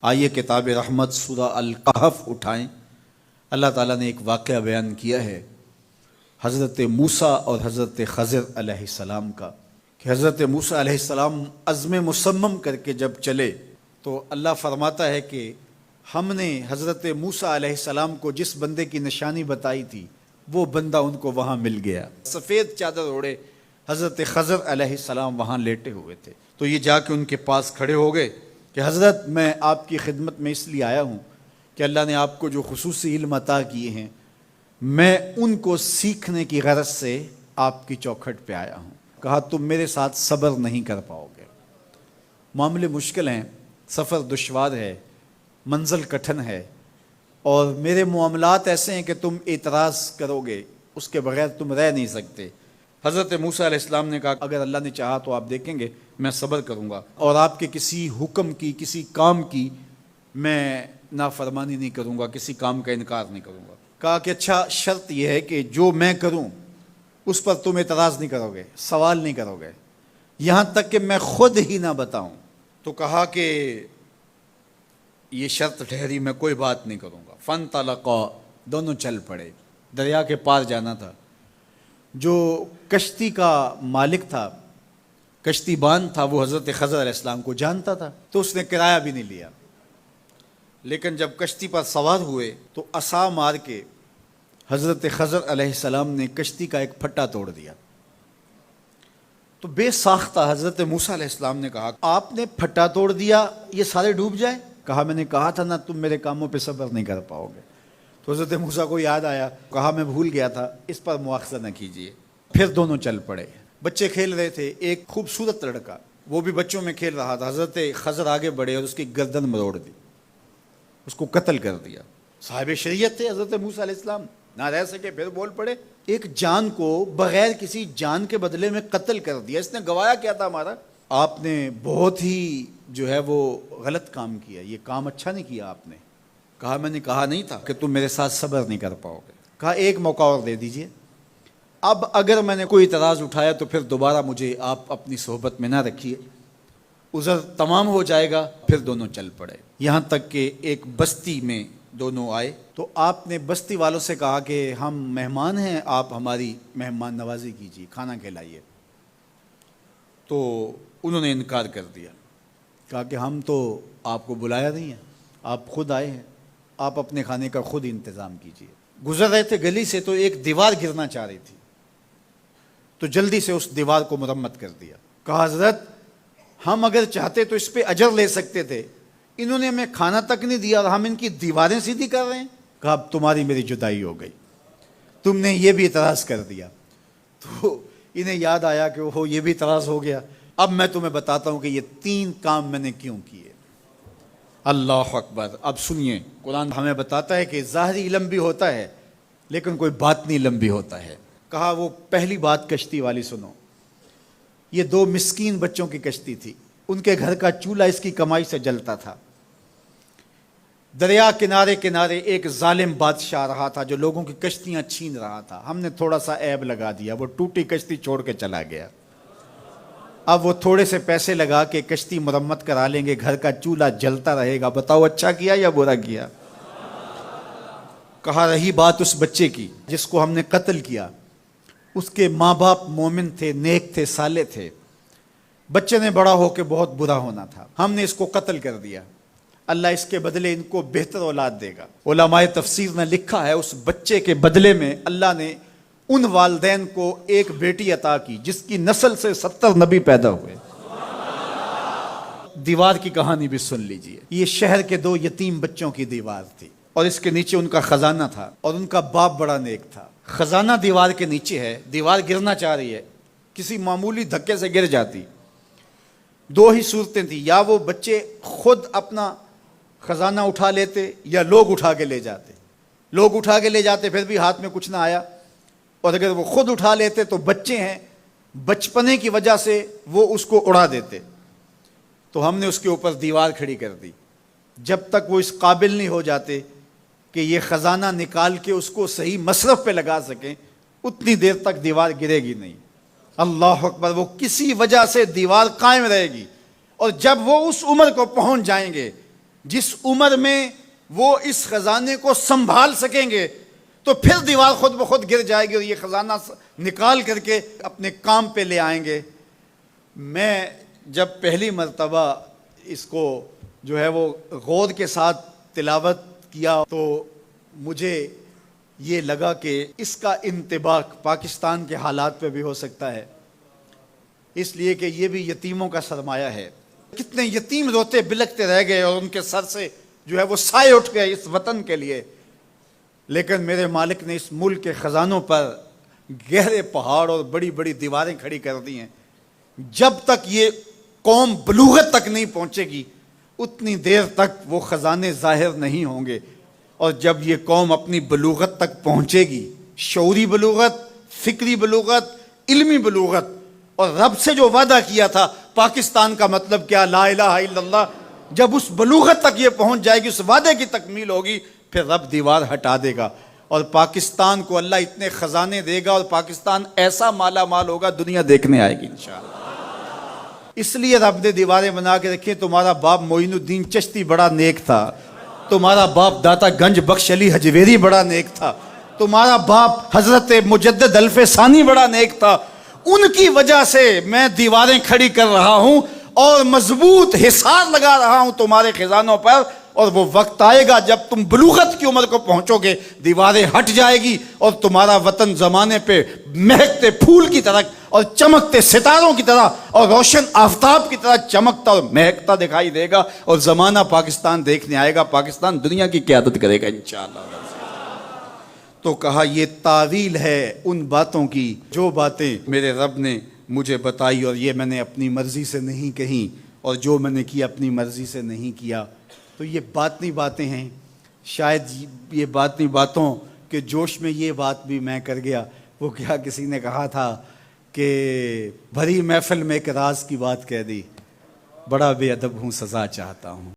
آئیے کتاب رحمت سورہ الکہف اٹھائیں۔ اللہ تعالیٰ نے ایک واقعہ بیان کیا ہے حضرت موسیٰ اور حضرت خضر علیہ السلام کا، کہ حضرت موسیٰ علیہ السلام عزم مصمم کر کے جب چلے تو اللہ فرماتا ہے کہ ہم نے حضرت موسیٰ علیہ السلام کو جس بندے کی نشانی بتائی تھی وہ بندہ ان کو وہاں مل گیا۔ سفید چادر اوڑے حضرت خضر علیہ السلام وہاں لیٹے ہوئے تھے، تو یہ جا کے ان کے پاس کھڑے ہو گئے کہ حضرت میں آپ کی خدمت میں اس لیے آیا ہوں کہ اللہ نے آپ کو جو خصوصی علم عطا کیے ہیں میں ان کو سیکھنے کی غرض سے آپ کی چوکھٹ پہ آیا ہوں۔ کہا تم میرے ساتھ صبر نہیں کر پاؤ گے، معاملے مشکل ہیں، سفر دشوار ہے، منزل کٹھن ہے، اور میرے معاملات ایسے ہیں کہ تم اعتراض کرو گے، اس کے بغیر تم رہ نہیں سکتے۔ حضرت موسیٰ علیہ السلام نے کہا اگر اللہ نے چاہا تو آپ دیکھیں گے میں صبر کروں گا، اور آپ کے کسی حکم کی کسی کام کی میں نافرمانی نہیں کروں گا، کسی کام کا انکار نہیں کروں گا۔ کہا کہ اچھا شرط یہ ہے کہ جو میں کروں اس پر تم اعتراض نہیں کرو گے، سوال نہیں کرو گے، یہاں تک کہ میں خود ہی نہ بتاؤں۔ تو کہا کہ یہ شرط ٹھہری، میں کوئی بات نہیں کروں گا۔ فانطلقا، دونوں چل پڑے، دریا کے پار جانا تھا۔ جو کشتی کا مالک تھا، کشتی بان تھا، وہ حضرت خضر علیہ السلام کو جانتا تھا، تو اس نے کرایہ بھی نہیں لیا، لیکن جب کشتی پر سوار ہوئے تو عصا مار کے حضرت خضر علیہ السلام نے کشتی کا ایک پھٹا توڑ دیا۔ تو بے ساختہ حضرت موسیٰ علیہ السلام نے کہا آپ نے پھٹا توڑ دیا، یہ سارے ڈوب جائیں؟ کہا میں نے کہا تھا نا تم میرے کاموں پہ صبر نہیں کر پاؤ گے۔ تو حضرت موسیٰ کو یاد آیا، کہا میں بھول گیا تھا، اس پر مواخذہ نہ کیجیے۔ پھر دونوں چل پڑے۔ بچے کھیل رہے تھے، ایک خوبصورت لڑکا وہ بھی بچوں میں کھیل رہا تھا۔ حضرت خضر آگے بڑھے اور اس کی گردن مروڑ دی، اس کو قتل کر دیا۔ صاحب شریعت تھے حضرت موسیٰ علیہ السلام، نہ رہ سکے، پھر بول پڑے ایک جان کو بغیر کسی جان کے بدلے میں قتل کر دیا، اس نے گوایا کیا تھا ہمارا؟ آپ نے بہت ہی جو ہے وہ غلط کام کیا، یہ کام اچھا نہیں کیا آپ نے۔ کہا میں نے کہا نہیں تھا کہ تم میرے ساتھ صبر نہیں کر پاؤ گے۔ کہا ایک موقع اور دے دیجئے، اب اگر میں نے کوئی اعتراض اٹھایا تو پھر دوبارہ مجھے آپ اپنی صحبت میں نہ رکھیے، عذر تمام ہو جائے گا۔ پھر دونوں چل پڑے، یہاں تک کہ ایک بستی میں دونوں آئے تو آپ نے بستی والوں سے کہا کہ ہم مہمان ہیں، آپ ہماری مہمان نوازی کیجیے، کھانا کھلائیے۔ تو انہوں نے انکار کر دیا، کہا کہ ہم تو آپ کو بلایا نہیں ہے، آپ خود آئے ہیں، آپ اپنے کھانے کا خود انتظام کیجیے۔ گزر رہے تھے گلی سے تو ایک دیوار گرنا چاہ رہی تھی، تو جلدی سے اس دیوار کو مرمت کر دیا۔ کہا حضرت ہم اگر چاہتے تو اس پہ اجر لے سکتے تھے، انہوں نے ہمیں کھانا تک نہیں دیا اور ہم ان کی دیواریں سیدھی کر رہے ہیں۔ کہا اب تمہاری میری جدائی ہو گئی، تم نے یہ بھی اعتراض کر دیا۔ تو انہیں یاد آیا کہ وہ یہ بھی اعتراض ہو گیا۔ اب میں تمہیں بتاتا ہوں کہ یہ 3 کام میں نے کیوں کیے۔ اللہ اکبر۔ اب سنیے، قرآن ہمیں بتاتا ہے کہ ظاہری علم بھی ہوتا ہے لیکن کوئی باطنی علم بھی ہوتا ہے۔ کہا وہ پہلی بات کشتی والی سنو، یہ 2 مسکین بچوں کی کشتی تھی، ان کے گھر کا چولہا اس کی کمائی سے جلتا تھا۔ دریا کنارے کنارے ایک ظالم بادشاہ رہا تھا جو لوگوں کی کشتیاں چھین رہا تھا، ہم نے تھوڑا سا عیب لگا دیا، وہ ٹوٹی کشتی چھوڑ کے چلا گیا۔ اب وہ تھوڑے سے پیسے لگا کے کشتی مرمت کرا لیں گے، گھر کا چولہا جلتا رہے گا، بتاؤ اچھا کیا یا برا کیا؟ کہا رہی بات اس بچے کی جس کو ہم نے قتل کیا، اس کے ماں باپ مومن تھے، نیک تھے، صالح تھے، بچے نے بڑا ہو کے بہت برا ہونا تھا، ہم نے اس کو قتل کر دیا، اللہ اس کے بدلے ان کو بہتر اولاد دے گا۔ علماء تفسیر نے لکھا ہے اس بچے کے بدلے میں اللہ نے ان والدین کو ایک بیٹی عطا کی جس کی نسل سے 70 نبی پیدا ہوئے۔ دیوار کی کہانی بھی سن لیجئے، یہ شہر کے 2 یتیم بچوں کی دیوار تھی اور اس کے نیچے ان کا خزانہ تھا، اور ان کا باپ بڑا نیک تھا۔ خزانہ دیوار کے نیچے ہے، دیوار گرنا چاہ رہی ہے، کسی معمولی دھکے سے گر جاتی۔ 2 ہی صورتیں تھیں، یا وہ بچے خود اپنا خزانہ اٹھا لیتے یا لوگ اٹھا کے لے جاتے۔ لوگ اٹھا کے لے جاتے پھر بھی ہاتھ میں کچھ نہ آیا، اور اگر وہ خود اٹھا لیتے تو بچے ہیں، بچپنے کی وجہ سے وہ اس کو اڑا دیتے۔ تو ہم نے اس کے اوپر دیوار کھڑی کر دی، جب تک وہ اس قابل نہیں ہو جاتے کہ یہ خزانہ نکال کے اس کو صحیح مصرف پہ لگا سکیں اتنی دیر تک دیوار گرے گی نہیں۔ اللہ اکبر، وہ کسی وجہ سے دیوار قائم رہے گی، اور جب وہ اس عمر کو پہنچ جائیں گے جس عمر میں وہ اس خزانے کو سنبھال سکیں گے، تو پھر دیوار خود بخود گر جائے گی اور یہ خزانہ نکال کر کے اپنے کام پہ لے آئیں گے۔ میں جب پہلی مرتبہ اس کو جو ہے وہ غور کے ساتھ تلاوت کیا تو مجھے یہ لگا کہ اس کا انطباق پاکستان کے حالات پہ بھی ہو سکتا ہے، اس لیے کہ یہ بھی یتیموں کا سرمایہ ہے۔ کتنے یتیم روتے بلکتے رہ گئے اور ان کے سر سے جو ہے وہ سائے اٹھ گئے اس وطن کے لیے، لیکن میرے مالک نے اس ملک کے خزانوں پر گہرے پہاڑ اور بڑی بڑی دیواریں کھڑی کر دی ہیں۔ جب تک یہ قوم بلوغت تک نہیں پہنچے گی اتنی دیر تک وہ خزانے ظاہر نہیں ہوں گے، اور جب یہ قوم اپنی بلوغت تک پہنچے گی، شعوری بلوغت، فکری بلوغت، علمی بلوغت، اور رب سے جو وعدہ کیا تھا پاکستان کا مطلب کیا، لا الہ الا اللہ، جب اس بلوغت تک یہ پہنچ جائے گی، اس وعدے کی تکمیل ہوگی، پھر رب دیوار ہٹا دے گا اور پاکستان کو اللہ اتنے خزانے دے گا اور پاکستان ایسا مالا مال ہوگا دنیا دیکھنے آئے گی انشاءاللہ۔ اس لیے رب نے دیواریں بنا کے رکھی۔ تمہارا باپ معین الدین چشتی بڑا نیک تھا، تمہارا باپ داتا گنج بخش علی حجویری بڑا نیک تھا، تمہارا باپ حضرت مجدد الف ثانی بڑا نیک تھا، ان کی وجہ سے میں دیواریں کھڑی کر رہا ہوں اور مضبوط حصار لگا رہا ہوں تمہارے خزانوں پر، اور وہ وقت آئے گا جب تم بلوغت کی عمر کو پہنچو گے، دیواریں ہٹ جائے گی اور تمہارا وطن زمانے پہ مہکتے پھول کی طرح اور چمکتے ستاروں کی طرح اور روشن آفتاب کی طرح چمکتا اور مہکتا دکھائی دے گا، اور زمانہ پاکستان دیکھنے آئے گا، پاکستان دنیا کی قیادت کرے گا انشاءاللہ۔ تو کہا یہ تعویل ہے ان باتوں کی جو باتیں میرے رب نے مجھے بتائی، اور یہ میں نے اپنی مرضی سے نہیں کہیں، اور جو میں نے کیا اپنی مرضی سے نہیں کیا۔ تو یہ باطنی باتیں ہیں، شاید یہ باطنی باتوں کے جوش میں یہ بات بھی میں کر گیا۔ وہ کیا کسی نے کہا تھا کہ بھری محفل میں ایک راز کی بات کہہ دی، بڑا بے ادب ہوں سزا چاہتا ہوں۔